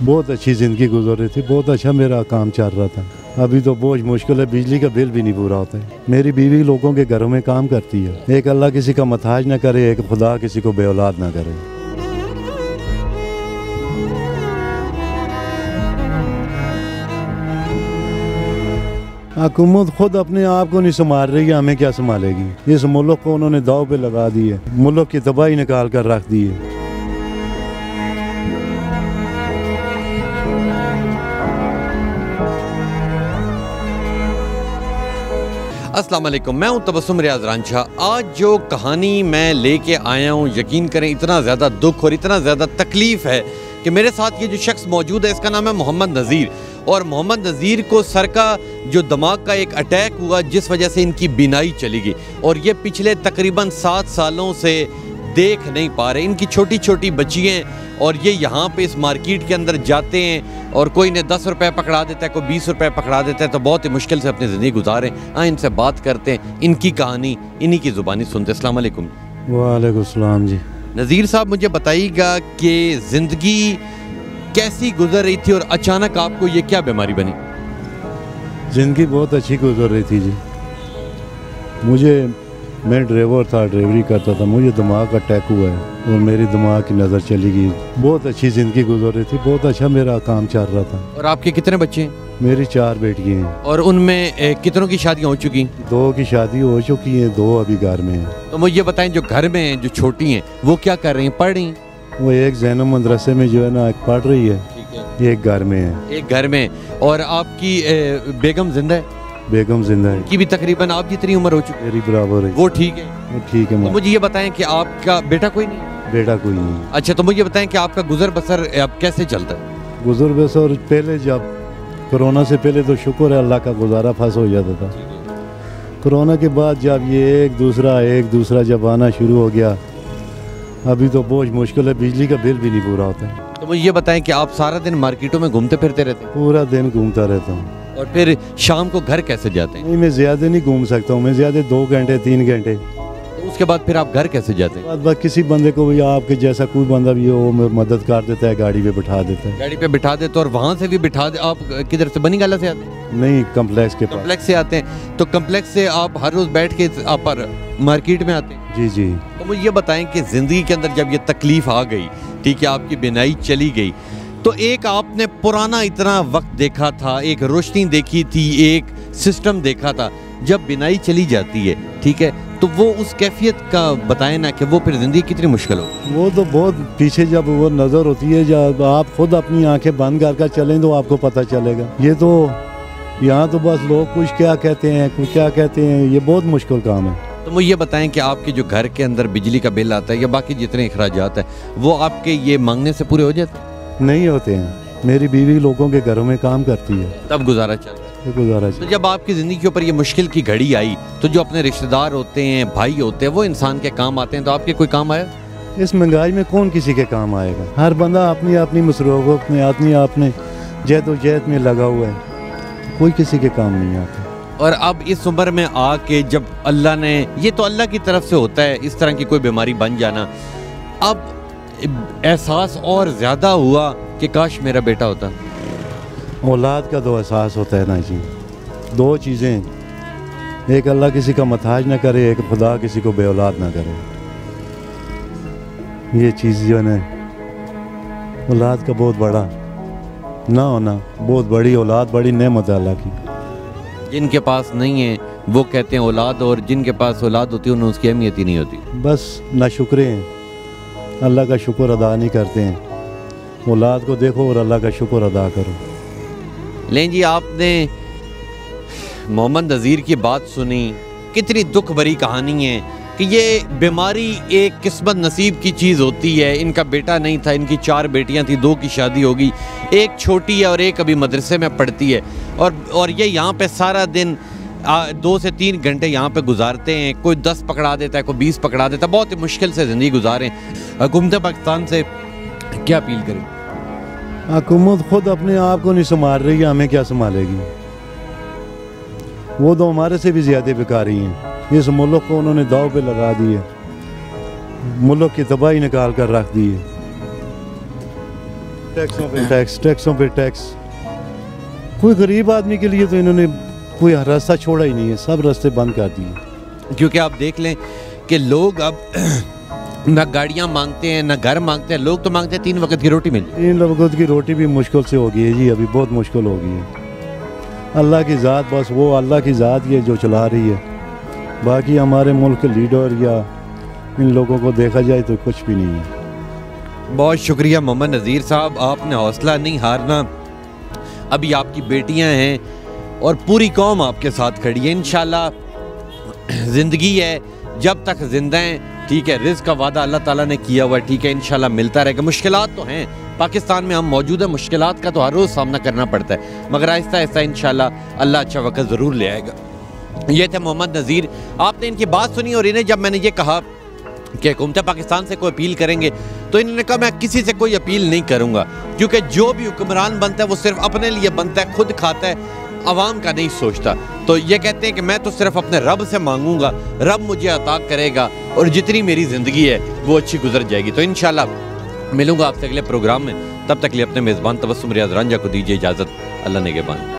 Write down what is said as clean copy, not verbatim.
बहुत अच्छी ज़िंदगी गुजर रही थी, बहुत अच्छा मेरा काम चल रहा था। अभी तो बहुत मुश्किल है, बिजली का बिल भी नहीं पूरा होता है। मेरी बीवी लोगों के घरों में काम करती है। एक अल्लाह किसी का मथाज ना करे, एक खुदा किसी को बेऔलाद ना करे। हुकूमत खुद अपने आप को नहीं संभाल रही है, हमें क्या संभालेगी। इस मुल्क को उन्होंने दाव पे लगा दी है, मुल्क की तबाही निकाल कर रख दी है। अस्सलाम वालेकुम, मैं हूं तबस्सुम रियाज रांझा। आज जो कहानी मैं लेके आया हूं, यकीन करें इतना ज़्यादा दुख और इतना ज़्यादा तकलीफ़ है कि मेरे साथ ये जो शख्स मौजूद है, इसका नाम है मोहम्मद नज़ीर। और मोहम्मद नज़ीर को सर का जो दिमाग का एक अटैक हुआ, जिस वजह से इनकी बीनाई चली गई और ये पिछले तकरीबन 7 सालों से देख नहीं पा रहे। इनकी छोटी छोटी बच्चियाँ हैं और ये यहाँ पे इस मार्केट के अंदर जाते हैं और कोई इन्हें 10 रुपये पकड़ा देता है, कोई 20 रुपये पकड़ा देता है, तो बहुत ही मुश्किल से अपनी ज़िंदगी गुजारें। इनसे बात करते हैं, इनकी कहानी इन्हीं की ज़ुबानी सुनते। अस्सलाम वालेकुम। वालेकुम सलाम जी। नज़ीर साहब, मुझे बताइएगा कि ज़िंदगी कैसी गुजर रही थी और अचानक आपको ये क्या बीमारी बनी? ज़िंदगी बहुत अच्छी गुजर रही थी जी। मैं ड्राइवर था, ड्राइवरी करता था। मुझे दिमाग का अटैक हुआ है और मेरी दिमाग की नज़र चली गई। बहुत अच्छी ज़िंदगी गुजर रही थी, बहुत अच्छा मेरा काम चल रहा था। और आपके कितने बच्चे हैं? मेरी 4 बेटियाँ हैं। और उनमें कितनों की शादियाँ हो चुकी? 2 की शादी हो चुकी है, 2 अभी घर में हैं। तो मुझे ये बताएं, जो घर में हैं, जो छोटी हैं, वो क्या कर रही हैं, पढ़ रही हैं? वो एक ज़ैनब मदरसे में जो है ना पढ़ रही है, एक घर में है। एक घर में। और आपकी बेगम जिंदा है? बेगम जिंदा है। की भी तकरीबन आप जितनी उम्र हो चुकी है? मेरी बराबर है। वो ठीक है? वो ठीक है। तो मुझे ये बताएं कि आपका बेटा कोई नहीं? बेटा कोई नहीं। अच्छा, तो मुझे बताएं कि आपका गुजर बसर अब कैसे चलता है? गुजर बसर पहले, जब कोरोना से पहले तो शुक्र है अल्लाह का, गुजारा फंस हो जाता था। कोरोना के बाद जब ये एक दूसरा जब आना शुरू हो गया, अभी तो बहुत मुश्किल है, बिजली का बिल भी नहीं पूरा होता है। तो मुझे ये बताएं कि आप सारा दिन मार्केटों में घूमते फिरते रहते हैं? पूरा दिन घूमता रहता हूँ। और फिर शाम को घर कैसे जाते हैं? नहीं, मैं ज़्यादा नहीं घूम सकता हूँ, मैं ज़्यादा 2 घंटे 3 घंटे। तो उसके बाद फिर आप घर कैसे जाते हैं? बाद किसी बंदे को भी, आपके जैसा कोई बंदा भी हो, वो मदद कर देता है, गाड़ी पे बिठा देता है। गाड़ी पे बिठा देते? और वहाँ से भी बिठा दे? आप किधर से, बनी गाला से आते हैं? नहीं, कम्प्लेक्स के पास। कम्प्लेक्स से आते हैं? तो कम्प्लेक्स से आप हर रोज़ बैठ के आप मार्केट में आते हैं? जी जी। तो मुझे ये बताएं कि ज़िंदगी के अंदर जब ये तकलीफ़ आ गई, ठीक है, आपकी बीनाई चली गई, तो एक आपने पुराना इतना वक्त देखा था, एक रोशनी देखी थी, एक सिस्टम देखा था। जब बीनाई चली जाती है, ठीक है, तो वो उस कैफियत का बताएं ना कि वो फिर ज़िंदगी कितनी मुश्किल हो। वो तो बहुत पीछे जब वो नज़र होती है, जब आप खुद अपनी आंखें बंद कर चलें तो आपको पता चलेगा। ये तो यहाँ तो बस लोग कुछ क्या कहते हैं, ये बहुत मुश्किल काम है। तो मुझे ये बताएं कि आपके जो घर के अंदर बिजली का बिल आता है या बाकी जितने अखराजात हैं, वो आपके ये मांगने से पूरे हो जाते हैं? नहीं होते हैं। मेरी बीवी लोगों के घरों में काम करती है, तब गुजारा चल रहा है। तो जब आपकी ज़िंदगी के ऊपर ये मुश्किल की घड़ी आई, तो जो अपने रिश्तेदार होते हैं, भाई होते हैं, वो इंसान के काम आते हैं, तो आपके कोई काम आया? इस महंगाई में कौन किसी के काम आएगा? हर बंदा अपनी अपनी मसरूफ़त में, अपने जहद में लगा हुआ है, कोई किसी के काम नहीं आता। और अब इस उम्र में आके जब अल्लाह ने, ये तो अल्लाह की तरफ से होता है इस तरह की कोई बीमारी बन जाना, अब एहसास और ज़्यादा हुआ कि काश मेरा बेटा होता। औलाद का तो एहसास होता है ना जी। 2 चीज़ें, एक अल्लाह किसी का मथाज ना करे, एक खुदा किसी को बेऔलाद ना करे। ये चीज़ जो है, औलाद का बहुत बड़ा ना होना, बहुत बड़ी औलाद, बड़ी नेमत है अल्लाह की। जिनके पास नहीं है वो कहते हैं औलाद, और जिनके पास औलाद होती है उन्हें उसकी अहमियत ही नहीं होती। बस नाशुक्रे हैं, अल्लाह का शुक्र अदा नहीं करते हैं। औलाद को देखो और अल्लाह का शुक्र अदा करो। लें जी, आपने मोहम्मद नज़ीर की बात सुनी, कितनी दुख भरी कहानी है कि ये बीमारी एक किस्मत नसीब की चीज़ होती है। इनका बेटा नहीं था, इनकी 4 बेटियां थी, 2 की शादी होगी, एक छोटी है और एक अभी मदरसे में पढ़ती है। और ये यहाँ पे सारा दिन 2 से 3 घंटे यहाँ पे गुजारते हैं। कोई 10 पकड़ा देता है, कोई 20 पकड़ा देता है, बहुत ही मुश्किल से ज़िंदगी गुजारें। हुकूमत पाकिस्तान से क्या अपील करें? हुकूमत खुद अपने आप को नहीं संभाल रही है, हमें क्या संभालेगी। वो तो हमारे से भी ज़्यादा बेकारी हैं। इस मुल्क को उन्होंने दाव पे लगा दी है, मुल्क की तबाही निकाल कर रख दी है। टैक्सों पे टैक्स। कोई गरीब आदमी के लिए तो इन्होंने कोई रास्ता छोड़ा ही नहीं है, सब रास्ते बंद कर दिए। क्योंकि आप देख लें कि लोग अब ना गाड़ियाँ मांगते हैं ना घर मांगते हैं, लोग तो मांगते हैं 3 वक्त की रोटी मिले। 3 वक्त की रोटी भी मुश्किल से हो गई है जी, अभी बहुत मुश्किल हो गई है। अल्लाह की ज़ात, बस वो अल्लाह की ज़ात ये जो चला रही है, बाकी हमारे मुल्क के लीडर या इन लोगों को देखा जाए तो कुछ भी नहीं है। बहुत शुक्रिया मोहम्मद नज़ीर साहब, आपने हौसला नहीं हारना। अभी आपकी बेटियां हैं और पूरी कौम आपके साथ खड़ी है। इंशाल्लाह ज़िंदगी है, जब तक जिंदा हैं, ठीक है, रिज़्क़ का वादा अल्लाह ताला ने किया हुआ है, ठीक है, इंशाल्लाह मिलता रहेगा। मुश्किलात तो हैं, पाकिस्तान में हम मौजूद है, मुश्किलात का तो हर रोज़ सामना करना पड़ता है, मगर आहिस्ता आहिस्ता इंशाल्लाह अल्लाह अच्छा वक्त ज़रूर ले आएगा। ये थे मोहम्मद नज़ीर। आपने इनकी बात सुनी और इन्हें जब मैंने ये कहा कि हुकूमत पाकिस्तान से कोई अपील करेंगे, तो इन्होंने कहा मैं किसी से कोई अपील नहीं करूँगा, क्योंकि जो भी हुक्मरान बनता है वो सिर्फ अपने लिए बनता है, खुद खाता है, अवाम का नहीं सोचता। तो ये कहते हैं कि मैं तो सिर्फ अपने रब से मांगूंगा, रब मुझे अता करेगा और जितनी मेरी ज़िंदगी है वो अच्छी गुजर जाएगी। तो इंशाल्लाह मिलूंगा आपसे अगले प्रोग्राम में, तब तक लिए अपने मेज़बान तबस्सुम रियाज रांझा को दीजिए इजाज़त। अल्लाह निगहबान।